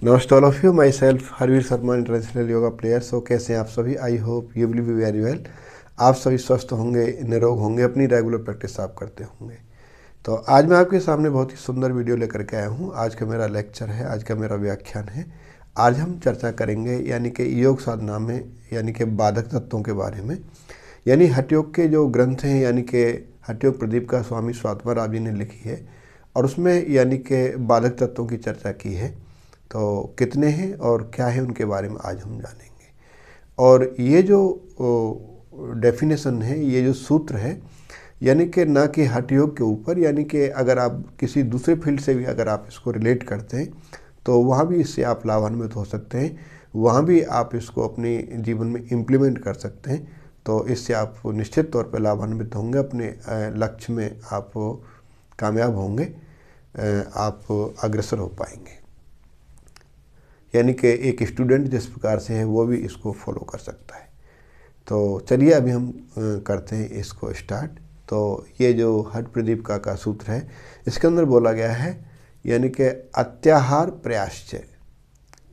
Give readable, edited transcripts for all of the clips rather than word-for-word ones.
नमस्ते all of you, myself Harveer Sharma, international yoga player. So कैसे हैं आप सभी? I hope you will be very well. आप सभी स्वस्थ होंगे, निरोग होंगे, अपनी रेगुलर प्रैक्टिस आप करते होंगे। तो आज मैं आपके सामने बहुत ही सुंदर वीडियो लेकर के आया हूँ। आज का मेरा लेक्चर है, आज का मेरा व्याख्यान है। आज हम चर्चा करेंगे यानी कि योग साधना में यानी कि बाधक तत्वों के बारे में। यानी हठयोग के जो ग्रंथ हैं यानी कि हठयोग प्रदीप का स्वामी स्वात्माराव जी ने लिखी है और उसमें यानी कि बाधक तत्वों की चर्चा की है। तो कितने हैं और क्या है उनके बारे में आज हम जानेंगे। और ये जो डेफिनेशन है, ये जो सूत्र है, यानी कि ना कि हठयोग के ऊपर, यानी कि अगर आप किसी दूसरे फील्ड से भी अगर आप इसको रिलेट करते हैं तो वहाँ भी इससे आप लाभान्वित हो सकते हैं, वहाँ भी आप इसको अपने जीवन में इम्प्लीमेंट कर सकते हैं। तो इससे आप निश्चित तौर पर लाभान्वित होंगे, अपने लक्ष्य में आप कामयाब होंगे, आप अग्रसर हो पाएंगे। यानी कि एक स्टूडेंट जिस प्रकार से है वो भी इसको फॉलो कर सकता है। तो चलिए अभी हम करते हैं इसको स्टार्ट। तो ये जो हठ प्रदीप का सूत्र है, इसके अंदर बोला गया है यानी कि अत्याहार प्रयाश्च,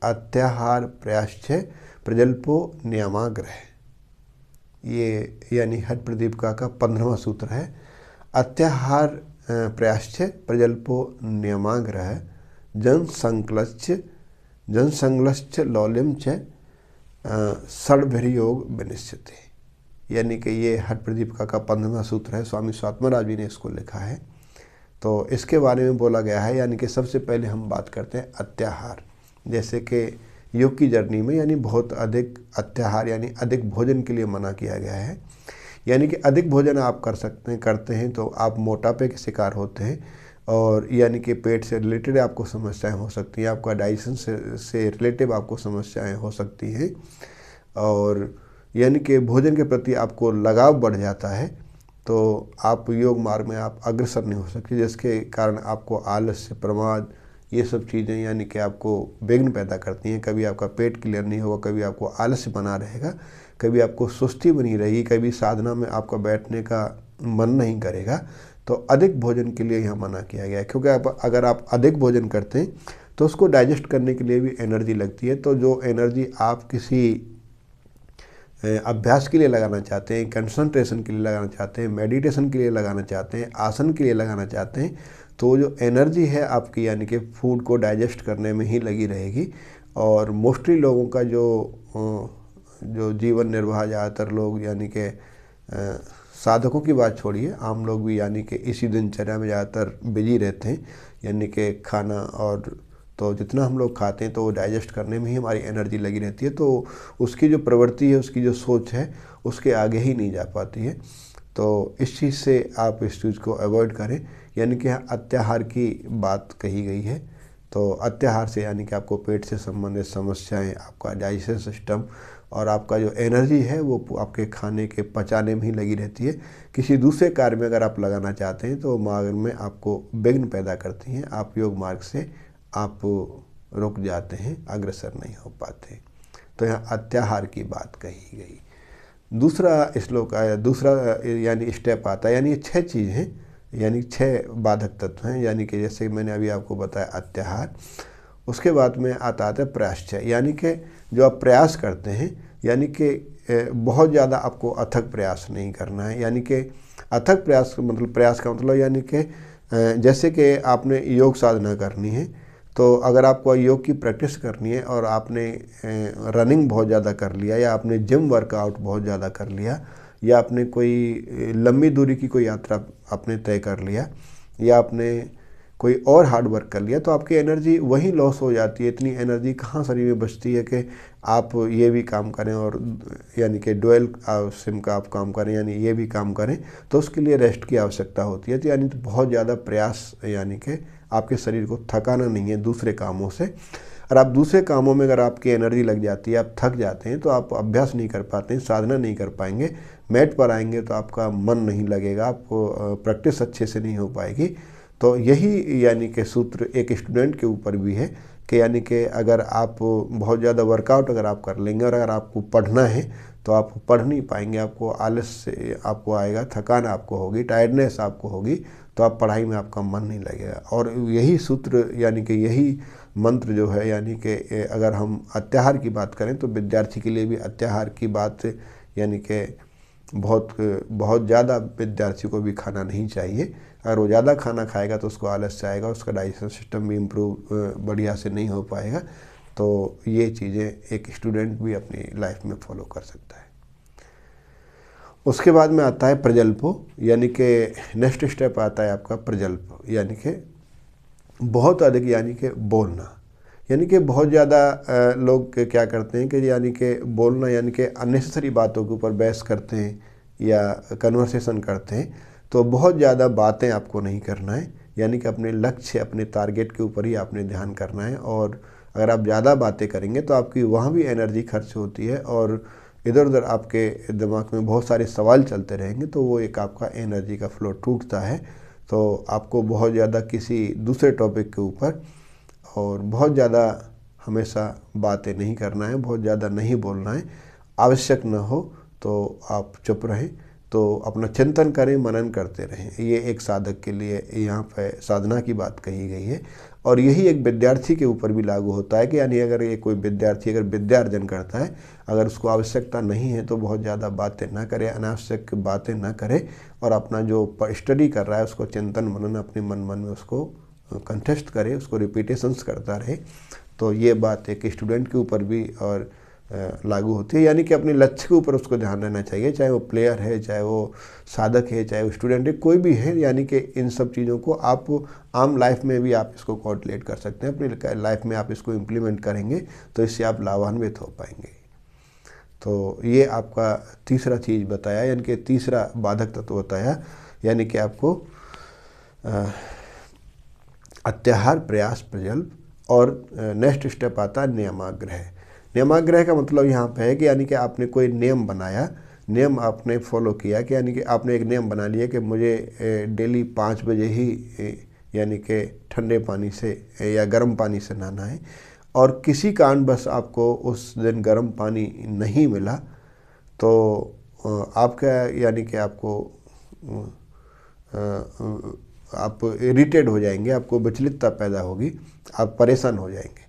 अत्याहार प्रयाश्च प्रजल्पो नियमाग्रह। ये यानी हठ प्रदीप का 15वां सूत्र है। अत्याहार प्रयाश्च प्रजल्पो नियमाग्रह जनसंग्लश्च लौल्यम च षड्भिर्योग विनिश्चिते। यानी कि ये हठ प्रदीप का 15वां सूत्र है, स्वामी स्वात्माराव जी ने इसको लिखा है। तो इसके बारे में बोला गया है यानी कि सबसे पहले हम बात करते हैं अत्याहार। जैसे कि योग की जर्नी में यानी बहुत अधिक अत्याहार यानी अधिक भोजन के लिए मना किया गया है। यानी कि अधिक भोजन आप करते हैं तो आप मोटापे के शिकार होते हैं और यानी कि पेट से रिलेटेड आपको समस्याएं हो सकती हैं, आपका डाइजेशन से रिलेटिव आपको समस्याएं हो सकती हैं और यानी कि भोजन के प्रति आपको लगाव बढ़ जाता है। तो आप योग मार्ग में आप अग्रसर नहीं हो सकते, जिसके कारण आपको आलस्य, प्रमाद, ये सब चीज़ें यानी कि आपको विघ्न पैदा करती हैं। कभी आपका पेट क्लियर नहीं होगा, कभी आपको आलस्य बना रहेगा, कभी आपको सुस्ती बनी रहेगी, कभी साधना में आपका बैठने का मन नहीं करेगा। तो अधिक भोजन के लिए यहाँ मना किया गया है, क्योंकि अगर आप अधिक भोजन करते हैं तो उसको डाइजेस्ट करने के लिए भी एनर्जी लगती है। तो जो एनर्जी आप किसी अभ्यास के लिए लगाना चाहते हैं, कंसंट्रेशन के लिए लगाना चाहते हैं, मेडिटेशन के लिए लगाना चाहते हैं, आसन के लिए लगाना चाहते हैं, तो जो एनर्जी है आपकी यानी कि फूड को डाइजेस्ट करने में ही लगी रहेगी। और मोस्टली लोगों का जो जीवन निर्वाह, ज़्यादातर लोग यानी कि साधकों की बात छोड़िए, आम लोग भी यानी कि इसी दिनचर्या में ज़्यादातर बिजी रहते हैं। यानी कि खाना और तो जितना हम लोग खाते हैं तो वो डाइजेस्ट करने में ही हमारी एनर्जी लगी रहती है। तो उसकी जो प्रवृत्ति है, उसकी जो सोच है, उसके आगे ही नहीं जा पाती है। तो इस चीज़ से आप इस चीज़ को अवॉइड करें। यानी कि अत्याहार की बात कही गई है। तो अत्याहार से यानी कि आपको पेट से संबंधित समस्याएं, आपका डाइजेशन सिस्टम और आपका जो एनर्जी है वो आपके खाने के पचाने में ही लगी रहती है। किसी दूसरे कार्य में अगर आप लगाना चाहते हैं तो मार्ग में आपको विघ्न पैदा करती हैं, आप योग मार्ग से आप रुक जाते हैं, अग्रसर नहीं हो पाते। तो यहाँ अत्याहार की बात कही गई। दूसरा श्लोक आया, दूसरा यानी स्टेप आता है, यानी ये 6 चीज़ हैं, यानी 6 बाधक तत्व हैं। यानी कि जैसे मैंने अभी आपको बताया अत्याहार, उसके बाद में आता है प्रयाश्च। यानी कि जो आप प्रयास करते हैं, यानी कि बहुत ज़्यादा आपको अथक प्रयास नहीं करना है। यानी कि अथक प्रयास मतलब, प्रयास का मतलब यानी कि जैसे कि आपने योग साधना करनी है, तो अगर आपको योग की प्रैक्टिस करनी है और आपने रनिंग बहुत ज़्यादा कर लिया, या आपने जिम वर्कआउट बहुत ज़्यादा कर लिया, या आपने कोई लंबी दूरी की कोई यात्रा आपने तय कर लिया, या आपने कोई और हार्ड वर्क कर लिया, तो आपकी एनर्जी वहीं लॉस हो जाती है। इतनी एनर्जी कहाँ शरीर में बचती है कि आप ये भी काम करें और यानी कि डुअल सिम का आप काम करें, यानी ये भी काम करें, तो उसके लिए रेस्ट की आवश्यकता होती है। तो यानी तो बहुत ज़्यादा प्रयास, यानी कि आपके शरीर को थकाना नहीं है दूसरे कामों से। और आप दूसरे कामों में अगर आपकी एनर्जी लग जाती है, आप थक जाते हैं, तो आप अभ्यास नहीं कर पाते हैं, साधना नहीं कर पाएंगे, मैट पर आएंगे तो आपका मन नहीं लगेगा, आपको प्रैक्टिस अच्छे से नहीं हो पाएगी। तो यही यानी कि सूत्र एक स्टूडेंट के ऊपर भी है कि यानी कि अगर आप बहुत ज़्यादा वर्कआउट अगर आप कर लेंगे और अगर आपको पढ़ना है तो आप पढ़ नहीं पाएंगे, आपको आलस्य आपको आएगा, थकान आपको होगी, टायर्डनेस आपको होगी, तो आप पढ़ाई में आपका मन नहीं लगेगा। और यही सूत्र यानी कि यही मंत्र जो है, यानी कि अगर हम अत्याहार की बात करें तो विद्यार्थी के लिए भी अत्याहार की बात, यानी कि बहुत ज़्यादा विद्यार्थी को भी खाना नहीं चाहिए। अगर वो ज़्यादा खाना खाएगा तो उसको आलस्य आएगा, उसका डाइजेशन सिस्टम भी इम्प्रूव बढ़िया से नहीं हो पाएगा। तो ये चीज़ें एक स्टूडेंट भी अपनी लाइफ में फॉलो कर सकता है। उसके बाद में आता है प्रजल्पो, यानी कि नेक्स्ट स्टेप आता है आपका प्रजल्प, यानी कि बहुत अधिक, यानी कि बोलना। यानी कि बहुत ज़्यादा लोग क्या करते हैं कि यानी कि बोलना, यानी कि अननेसेसरी बातों के ऊपर बहस करते हैं या कन्वर्सेशन करते हैं। तो बहुत ज़्यादा बातें आपको नहीं करना है, यानी कि अपने लक्ष्य, अपने टारगेट के ऊपर ही आपने ध्यान करना है। और अगर आप ज़्यादा बातें करेंगे तो आपकी वहाँ भी एनर्जी खर्च होती है और इधर उधर आपके दिमाग में बहुत सारे सवाल चलते रहेंगे, तो वो एक आपका एनर्जी का फ्लो टूटता है। तो आपको बहुत ज़्यादा किसी दूसरे टॉपिक के ऊपर और बहुत ज़्यादा हमेशा बातें नहीं करना है, बहुत ज़्यादा नहीं बोलना है। आवश्यक न हो तो आप चुप रहें, तो अपना चिंतन करें, मनन करते रहें। ये एक साधक के लिए यहाँ पर साधना की बात कही गई है। और यही एक विद्यार्थी के ऊपर भी लागू होता है कि यानी अगर ये कोई विद्यार्थी अगर विद्या अर्जन करता है, अगर उसको आवश्यकता नहीं है तो बहुत ज़्यादा बातें ना करे, अनावश्यक बातें ना करे और अपना जो स्टडी कर रहा है उसको चिंतन मनन अपने मन में उसको कंठस्थ करे, उसको रिपीटेशंस करता रहे। तो ये बात एक स्टूडेंट के ऊपर भी और लागू होती है, यानी कि अपने लक्ष्य के ऊपर उसको ध्यान रहना चाहिए, चाहे वो प्लेयर है, चाहे वो साधक है, चाहे वो स्टूडेंट है, कोई भी है। यानी कि इन सब चीज़ों को आप आम लाइफ में भी आप इसको कोरिलेट कर सकते हैं, अपनी लाइफ में आप इसको इम्प्लीमेंट करेंगे तो इससे आप लाभान्वित हो पाएंगे। तो ये आपका तीसरा चीज़ बताया, यानी कि तीसरा बाधक तत्व बताया, यानी कि आपको अत्याहार, प्रयास, प्रजल्प। और नेक्स्ट स्टेप आता है नियमाग्रह। नियमाग्रह का मतलब यहाँ पे है कि यानी कि आपने कोई नियम बनाया, नियम आपने फॉलो किया कि यानी कि आपने एक नियम बना लिया कि मुझे डेली 5 बजे ही यानी कि ठंडे पानी से या गर्म पानी से नहाना है, और किसी कारणवश आपको उस दिन गर्म पानी नहीं मिला तो आपका यानी कि आप इरिटेट हो जाएंगे, आपको विचलितता पैदा होगी, आप परेशान हो जाएंगे।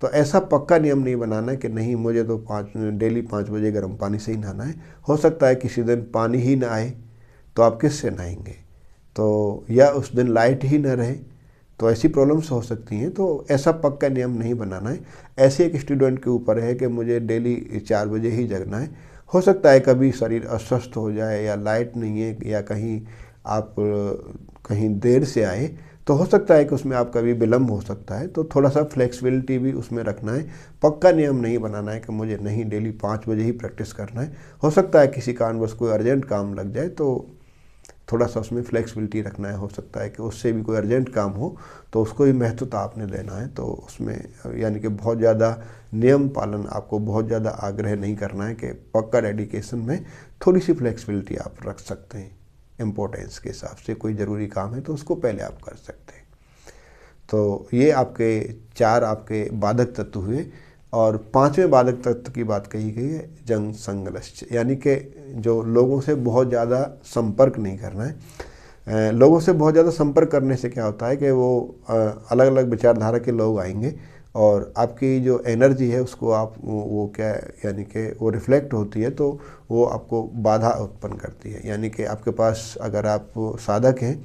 तो ऐसा पक्का नियम नहीं बनाना कि नहीं मुझे तो डेली 5 बजे गर्म पानी से ही नहाना है। हो सकता है किसी दिन पानी ही ना आए तो आप किससे नहाएंगे, तो या उस दिन लाइट ही ना रहे, तो ऐसी प्रॉब्लम्स हो सकती हैं। तो ऐसा पक्का नियम नहीं बनाना है। ऐसे एक स्टूडेंट के ऊपर है कि मुझे डेली 4 बजे ही जगना है। हो सकता है कभी शरीर अस्वस्थ हो जाए या लाइट नहीं है या कहीं आप कहीं देर से आए, तो हो सकता है कि उसमें आप कभी विलम्ब हो सकता है। तो थोड़ा सा फ्लेक्सिबिलिटी भी उसमें रखना है। पक्का नियम नहीं बनाना है कि मुझे नहीं डेली 5 बजे ही प्रैक्टिस करना है। हो सकता है किसी कारणवश कोई अर्जेंट काम लग जाए तो थोड़ा सा उसमें फ्लेक्सिबिलिटी रखना है। हो सकता है कि उससे भी कोई अर्जेंट काम हो तो उसको भी महत्वता आपने देना है। तो उसमें यानी कि बहुत ज़्यादा नियम पालन, आपको बहुत ज़्यादा आग्रह नहीं करना है कि पक्का डेडिकेशन में थोड़ी सी फ्लेक्सिबिलिटी आप रख सकते हैं। इम्पोर्टेंस के हिसाब से कोई ज़रूरी काम है तो उसको पहले आप कर सकते हैं। तो ये आपके 4 आपके बाधक तत्व हुए। और 5वें बाधक तत्व की बात कही गई है जंग संगलश्च, यानी कि जो लोगों से बहुत ज़्यादा संपर्क नहीं करना है। लोगों से बहुत ज़्यादा संपर्क करने से क्या होता है कि वो अलग अलग विचारधारा के लोग आएंगे और आपकी जो एनर्जी है उसको आप वो क्या यानी कि वो रिफ्लेक्ट होती है, तो वो आपको बाधा उत्पन्न करती है। यानी कि आपके पास अगर आप साधक हैं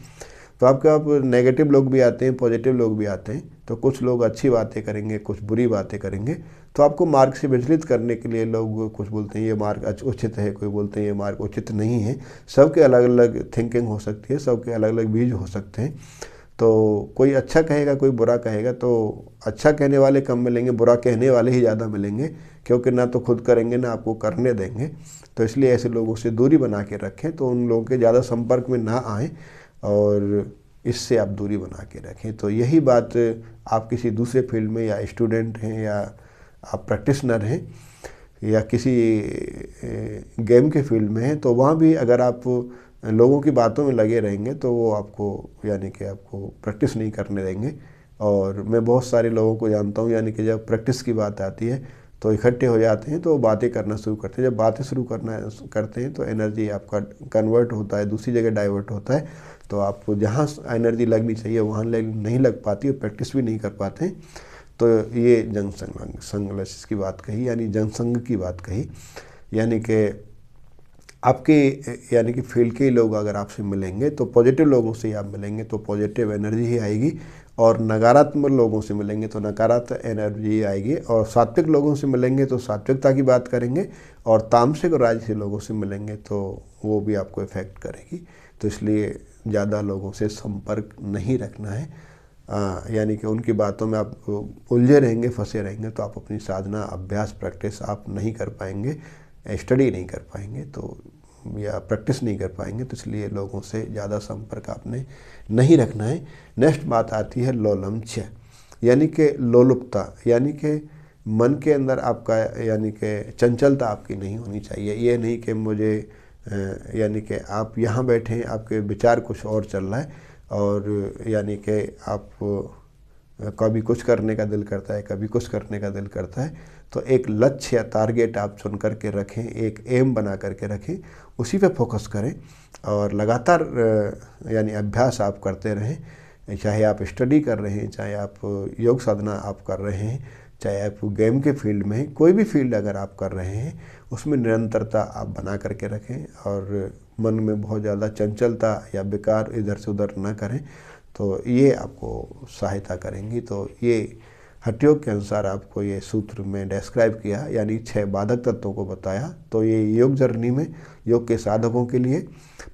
तो आपके आप नेगेटिव लोग भी आते हैं, पॉजिटिव लोग भी आते हैं। तो कुछ लोग अच्छी बातें करेंगे, कुछ बुरी बातें करेंगे, तो आपको मार्ग से विचलित करने के लिए लोग कुछ बोलते हैं ये मार्ग उचित है, कोई बोलते हैं ये मार्ग उचित नहीं है। सबके अलग अलग थिंकिंग हो सकती है, सबके अलग अलग बीज हो सकते हैं। तो कोई अच्छा कहेगा, कोई बुरा कहेगा, तो अच्छा कहने वाले कम मिलेंगे, बुरा कहने वाले ही ज़्यादा मिलेंगे, क्योंकि ना तो खुद करेंगे ना आपको करने देंगे। तो इसलिए ऐसे लोगों से दूरी बना के रखें, तो उन लोगों के ज़्यादा संपर्क में ना आएँ और इससे आप दूरी बना के रखें। तो यही बात आप किसी दूसरे फील्ड में या स्टूडेंट हैं या आप प्रैक्टिशनर हैं या किसी गेम के फील्ड में हैं, तो वहाँ भी अगर आप लोगों की बातों में लगे रहेंगे तो वो आपको यानी कि आपको प्रैक्टिस नहीं करने देंगे। और मैं बहुत सारे लोगों को जानता हूँ, यानी कि जब प्रैक्टिस की बात आती है तो इकट्ठे हो जाते हैं, तो बातें करना शुरू करते हैं। जब बातें शुरू करते हैं तो एनर्जी आपका कन्वर्ट होता है, दूसरी जगह डाइवर्ट होता है। तो आपको जहाँ एनर्जी लगनी चाहिए वहाँ नहीं लग पाती और प्रैक्टिस भी नहीं कर पाते। तो ये संगलेसिस की बात कही, यानी जनसंघ की बात कही, यानी कि आपके यानी कि फील्ड के लोग अगर आपसे मिलेंगे तो पॉजिटिव लोगों से ही आप मिलेंगे तो पॉजिटिव एनर्जी ही आएगी, और नकारात्मक लोगों से मिलेंगे तो नकारात्मक एनर्जी आएगी, और सात्विक लोगों से मिलेंगे तो सात्विकता की बात करेंगे, और तामसिक और राजसी लोगों से मिलेंगे तो वो भी आपको इफ़ेक्ट करेगी। तो इसलिए ज़्यादा लोगों से संपर्क नहीं रखना है, यानी कि उनकी बातों में आप उलझे रहेंगे, फंसे रहेंगे तो आप अपनी साधना, अभ्यास, प्रैक्टिस आप नहीं कर पाएंगे, स्टडी नहीं कर पाएंगे, तो या प्रैक्टिस नहीं कर पाएंगे। तो इसलिए लोगों से ज़्यादा संपर्क आपने नहीं रखना है। नेक्स्ट बात आती है लोलमच्य, यानी कि लोलुपता, यानी कि मन के अंदर आपका यानी कि चंचलता आपकी नहीं होनी चाहिए। ये नहीं कि मुझे यानी कि आप यहाँ बैठे हैं, आपके विचार कुछ और चल रहा है, और यानी कि आप कभी कुछ करने का दिल करता है, कभी कुछ करने का दिल करता है। तो एक लक्ष्य या टारगेट आप चुन करके रखें, एक एम बना करके रखें, उसी पे फोकस करें, और लगातार यानी अभ्यास आप करते रहें। चाहे आप स्टडी कर रहे हैं, चाहे आप योग साधना आप कर रहे हैं, चाहे आप गेम के फील्ड में हैं, कोई भी फील्ड अगर आप कर रहे हैं उसमें निरंतरता आप बना करके रखें, और मन में बहुत ज़्यादा चंचलता या विकार इधर से उधर ना करें, तो ये आपको सहायता करेंगी। तो ये हठ योग के अनुसार आपको ये सूत्र में डिस्क्राइब किया, यानी 6 बाधक तत्वों को बताया। तो ये योग जर्नी में योग के साधकों के लिए,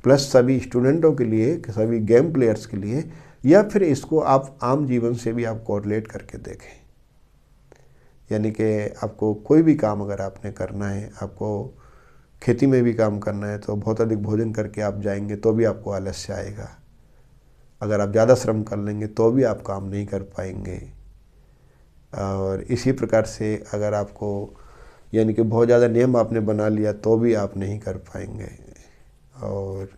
प्लस सभी स्टूडेंटों के लिए, सभी गेम प्लेयर्स के लिए, या फिर इसको आप आम जीवन से भी आप कोरिलेट करके देखें। यानी कि आपको कोई भी काम अगर आपने करना है, आपको खेती में भी काम करना है, तो बहुत अधिक भोजन करके आप जाएंगे तो भी आपको आलस्य आएगा। अगर आप ज़्यादा श्रम कर लेंगे तो भी आप काम नहीं कर पाएंगे। और इसी प्रकार से अगर आपको यानी कि बहुत ज़्यादा नियम आपने बना लिया तो भी आप नहीं कर पाएंगे। और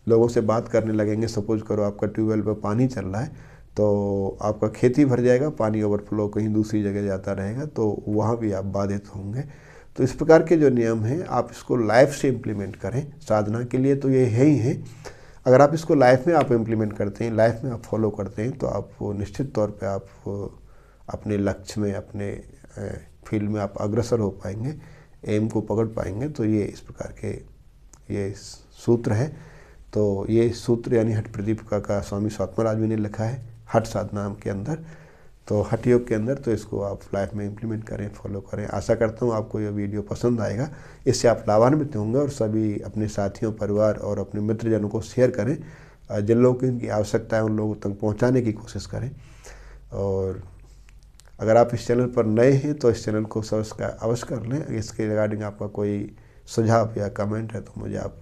लोगों से बात करने लगेंगे, सपोज करो आपका ट्यूबवेल पर पानी चल रहा है, तो आपका खेती भर जाएगा, पानी ओवरफ्लो कहीं दूसरी जगह जाता रहेगा, तो वहाँ भी आप बाधित होंगे। तो इस प्रकार के जो नियम हैं आप इसको लाइफ से इम्प्लीमेंट करें। साधना के लिए तो ये है ही है, अगर आप इसको लाइफ में आप इम्प्लीमेंट करते हैं, लाइफ में आप फॉलो करते हैं, तो आप निश्चित तौर पे आप अपने लक्ष्य में, अपने फील्ड में आप अग्रसर हो पाएंगे, एम को पकड़ पाएंगे। तो ये इस प्रकार के ये सूत्र है। तो ये सूत्र यानी हठ प्रदीपिका का स्वामी स्वात्माराज जी ने लिखा है हठ साधना के अंदर, तो हठ योग के अंदर। तो इसको आप लाइफ में इम्प्लीमेंट करें, फॉलो करें। आशा करता हूँ आपको ये वीडियो पसंद आएगा, इससे आप लाभान्वित होंगे, और सभी अपने साथियों, परिवार और अपने मित्रजनों को शेयर करें। जिन लोगों की इनकी आवश्यकता है उन लोगों तक पहुँचाने की कोशिश करें। और अगर आप इस चैनल पर नए हैं तो इस चैनल को सब्सक्राइब अवश्य कर लें। इसके रिगार्डिंग आपका कोई सुझाव या कमेंट है तो मुझे आप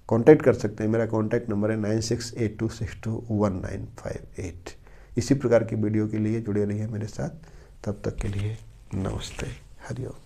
कांटेक्ट कर सकते हैं। मेरा कांटेक्ट नंबर है 9682621958। इसी प्रकार की वीडियो के लिए जुड़े रहिए मेरे साथ। तब तक के लिए नमस्ते, हरि ओम।